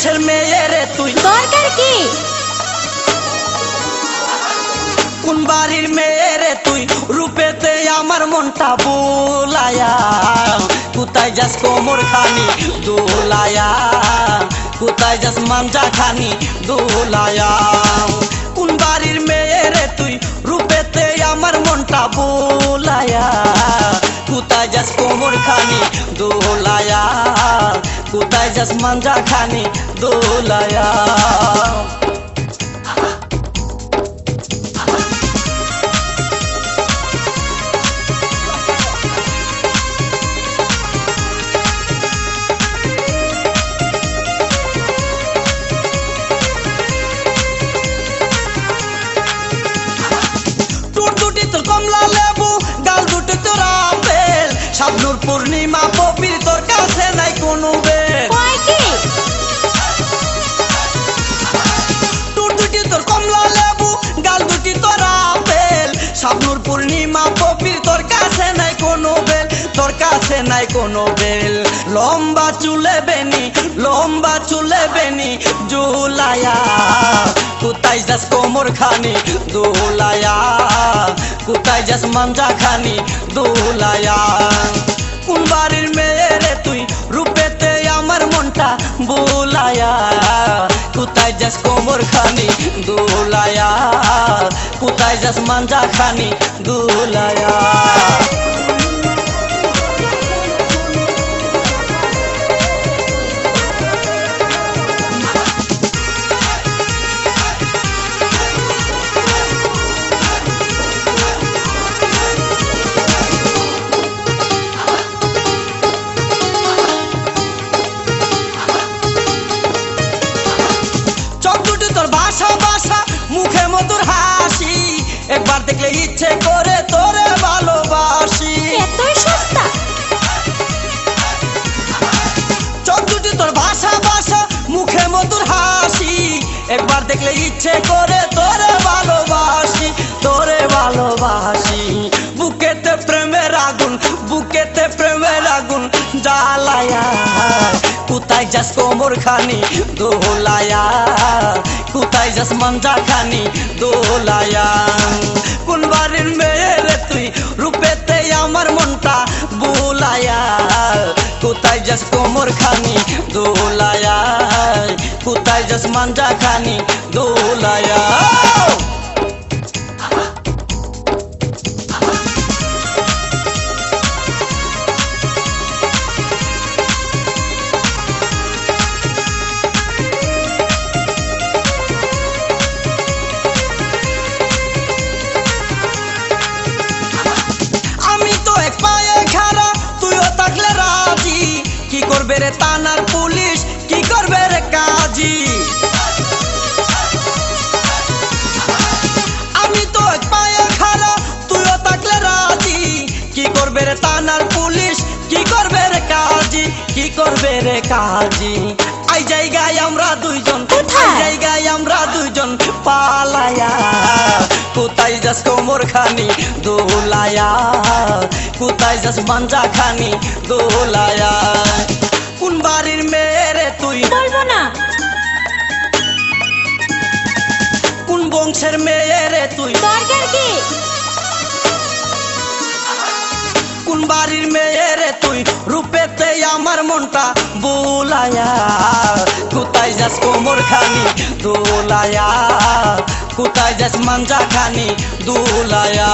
বংশের মেয়ে রে তুই দরকার কি কোন বাড়ির মেয়ে রে তুই রূপেতে আমার মনটা বুলায়া কোথায় যাস কোমর খানি দোলায়া কোথায় যাস মাঞ্জা খানি দোলায়া কোন বাড়ির মেয়ে রে তুই রূপেতে আমার মনটা বুলায়া কোথায় যাস কোমর খানি দোলায়া কোথায় যাস মাঞ্জা খানি দোলায়া কমলা লেবু গাল দুটো তোর আপেল শাবনুর পূর্ণিমা পবির তোর কাছে নাই কোনো বেল টুট দুটি তোর কমলা লেবু গাল দুটি তোর আপেল শাবনুর পূর্ণিমা পবির তোর কাছে নাই কোনো বেল তোর কাছে নাই কোনো বেল লম্বা চুলে বেনি জুলায়া কোথায় যাস কোমর খানি দোলায়া কোথায় যাস মাঞ্জা খানি দোলায়া কোন বাড়ির মেয়ে রে তুই রূপেতে আমার মনটা বুলায়া কোথায় যাস কোমর খানি দোলায়া কোথায় যাস মাঞ্জা খানি দোলায়া মুখে মধুর হাসি একবার দেখলে ইচ্ছে করে তোরে ভালোবাসি এতই সস্তা চোখ দুটি তোর ভাষা মুখে মধুর হাসি একবার দেখলে ইচ্ছে করে তোরে ভালোবাসি বুকেতে প্রেমের আগুন জ্বালায়া কোথায় যাস কোমর খানি দোলায়া কোথায় যাস মাঞ্জা খানি দোলায়া কোন বাড়ির মেয়ে রে তুই রূপেতে আমার মনটা বুলায়া কোথায় যাস কোমর খানি দোলায়া কোথায় যাস মাঞ্জা খানি দোলায়া করবে রে থানার পুলিশ কি করবে রে কাজী আমি তো এক পায়ে খাড়া তুইও থাকলে রাজি কি করবে রে থানার পুলিশ কি করবে রে কাজী এই জায়গায় আমরা দুইজন পালায়া কোথায় যাস কোমর খানি দোলায়া কোথায় যাস মাঞ্জা খানি দোলায়া কোন বাড়ির মেয়ে রে তুই বলবো না কোন বংশের মেয়ে রে তুই দরকার কি কোন বাড়ির মেয়ে রে তুই রূপেতে আমার মনটা বুলায়া কোথায় যাস কোমর খানি দোলায়া কোথায় যাস মাঞ্জা খানি দোলায়া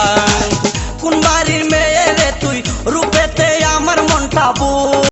কোন বাড়ির মেয়ে রে তুই রূপেতে আমার মনটা